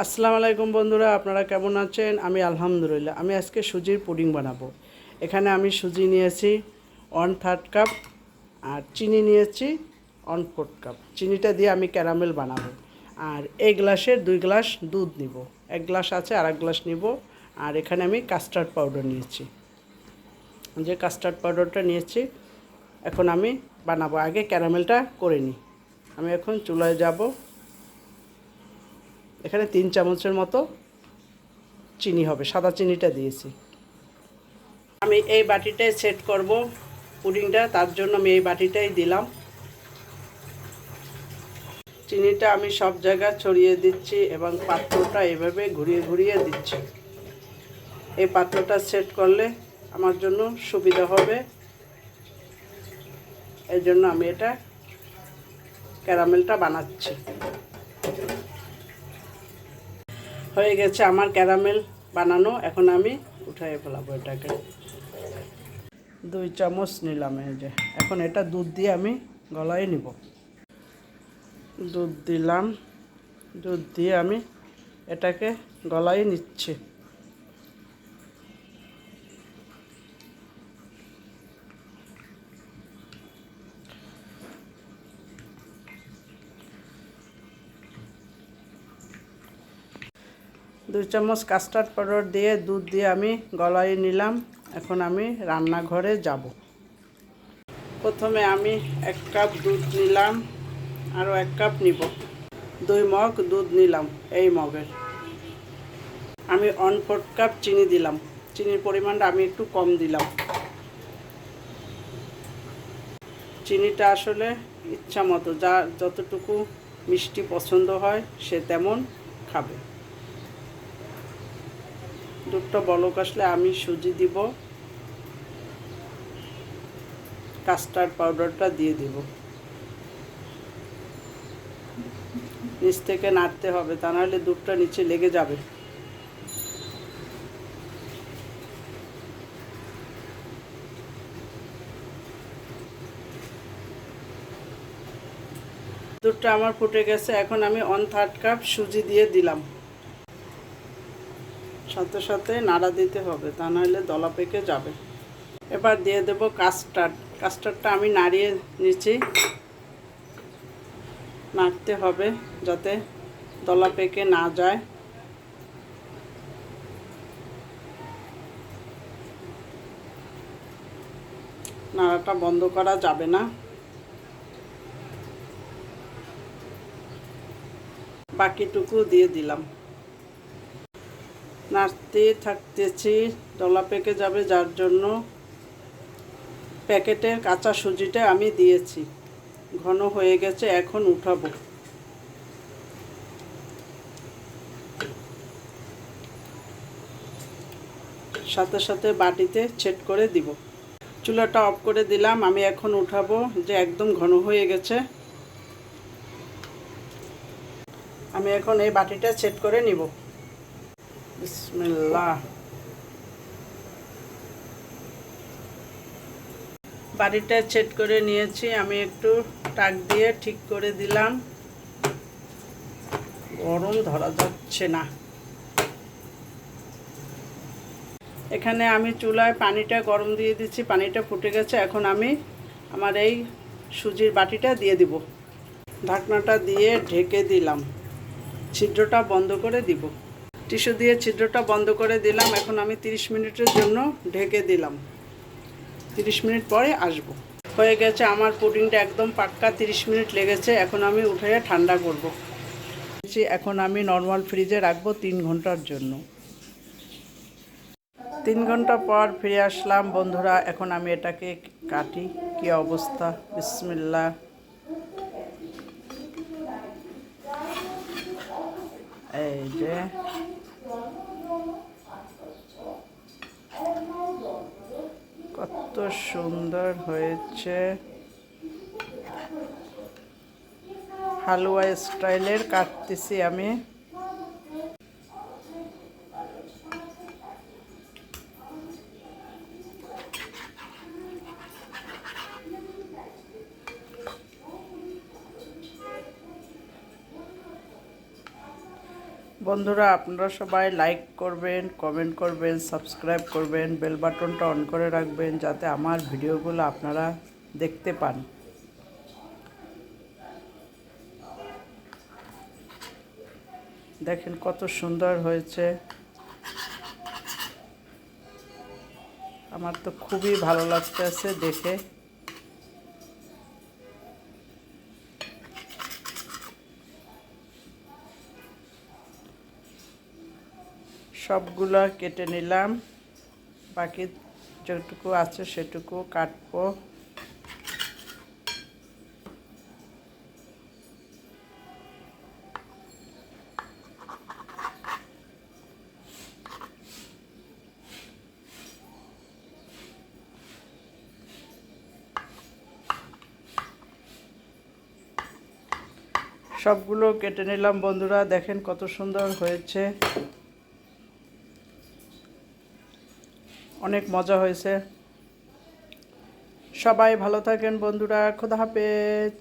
আসসালামু আলাইকুম বন্ধুরা, আপনারা কেমন আছেন? আমি আলহামদুলিল্লাহ। আমি আজকে সুজির পুডিং বানাবো। এখানে আমি সুজি নিয়েছি 1/3 কাপ আর চিনি নিয়েছি 1/4 কাপ। চিনিটা দিয়ে আমি ক্যারামেল বানাবো। আর এই গ্লাসের 2 গ্লাস দুধ নিব। 1 গ্লাস আছে আর 1 গ্লাস নিব। আর এখানে আমি কাস্টার্ড পাউডার নিয়েছি। যে কাস্টার্ড পাউডারটা নিয়েছি, এখন আমি বানাবো। আগে ক্যারামেলটা করে নিই। আমি এখন চুলায় যাব। এখানে 3 চামচের মতো চিনি হবে, সাদা চিনিটা দিয়েছি। আমি এই বাটিটায় সেট করব পুডিংটা, তার জন্য আমি এই বাটিটাই দিলাম। চিনিটা আমি সব জায়গায় ছড়িয়ে দিচ্ছি এবং পাত্রটা এভাবে ঘুরিয়ে ঘুরিয়ে দিচ্ছি। এই পাত্রটা সেট করলে আমার জন্য সুবিধা হবে, এই জন্য আমি এটা ক্যারামেলটা বানাচ্ছি। হয়ে গেছে আমার ক্যারামেল বানানো, এখন আমি উঠাই ফেলাবো এটাকে। 2 চামচ নিলাম। এই যে এখন এটা দুধ দিয়ে আমি গলায় নিব। দুধ দিলাম, দুধ দিয়ে আমি এটাকে গলায় নিচ্ছি। দুই চামচ কাস্টার্ড পাউডার দিয়ে দুধ দিয়ে আমি গলায় নিলাম। এখন আমি রান্নাঘরে যাব। প্রথমে আমি 1 কাপ দুধ নিলাম, আরও 1 কাপ নিব। 2 মগ দুধ নিলাম এই মগের। আমি 1/4 কাপ চিনি দিলাম। চিনির পরিমাণটা আমি একটু কম দিলাম। চিনিটা আসলে ইচ্ছা মতো, যার যতটুকু মিষ্টি পছন্দ হয় সে তেমন খাবে। দুধটা বলক আসলে আমি সুজি দিব, কাস্টার্ড পাউডারটা দিয়ে দিব। নিচ থেকে নাড়তে হবে, তা নাহলে দুধটা নিচে লেগে যাবে। দুধটা আমার ফুটে গেছে, এখন আমি 1/3 কাপ সুজি দিয়ে দিলাম। সাথে সাথে নাড়া দিতে হবে, তা নাহলে দলা পেকে যাবে। এবার দিয়ে দেব কাস্টার্ড। কাস্টার্ডটা আমি নাড়িয়ে নিচ্ছি। নাড়তে হবে যাতে দলা পেকে না যায়। নাড়াটা বন্ধ করা যাবে না। বাকিটুকু দিয়ে দিলাম। নাড়তে থাকতেছি, দলা পেকে যাবে, যার জন্য প্যাকেটের কাঁচা সুজিটা আমি দিয়েছি। ঘন হয়ে গেছে, এখন উঠাবো। সাথে সাথে বাটিতে ছেট করে দিব। চুলাটা অফ করে দিলাম। আমি এখন উঠাবো, যে একদম ঘন হয়ে গেছে। আমি এখন এই বাটিটা সেট করে নিব। বিসমিল্লাহ। বাটিটা সেট করে নিয়েছি। আমি একটু টাক দিয়ে ঠিক করে দিলাম। গরম ধরা যাচ্ছে না। এখানে আমি চুলায় পানিটা গরম দিয়ে দিচ্ছি। পানিটা ফুটে গেছে, এখন আমি আমার এই সুজির বাটিটা দিয়ে দিব। ঢাকনাটা দিয়ে ঢেকে দিলাম। ছিদ্রটা বন্ধ করে দিব। টিস্যু দিয়ে ছিদ্রটা বন্ধ করে দিলাম। এখন আমি 30 মিনিটের জন্য ঢেকে দিলাম। 30 মিনিট পরে আসব। হয়ে গেছে আমার পুডিংটা একদম পাক্কা। 30 মিনিট লেগেছে। এখন আমি উঠে ঠান্ডা করব। এখন আমি নর্মাল ফ্রিজে রাখবো 3 ঘন্টার জন্য। 3 ঘন্টা পর ফিরে আসলাম বন্ধুরা। এখন আমি এটাকে কাটি। কি অবস্থা! বিসমিল্লাহ। এই যে কত সুন্দর হয়েছে। হালুয়া স্টাইলের কাটতেছি আমি। বন্ধুরা, আপনারা সবাই লাইক করবেন, কমেন্ট করবেন, সাবস্ক্রাইব করবেন, বেল বাটনটা অন করে রাখবেন যাতে আমার ভিডিওগুলো আপনারা দেখতে পান। দেখেন কত সুন্দর হয়েছে। আমার তো খুবই ভালো লাগতেছে দেখে। সবগুলো কেটে নিলাম, বাকি যেটুকু আছে সেটুকু কাটবো। সবগুলো কেটে নিলাম বন্ধুরা, দেখেন কত সুন্দর হয়েছে, অনেক মজা হয়েছে। সবাই ভালো থাকেন বন্ধুরা, খোদা হাফেজ।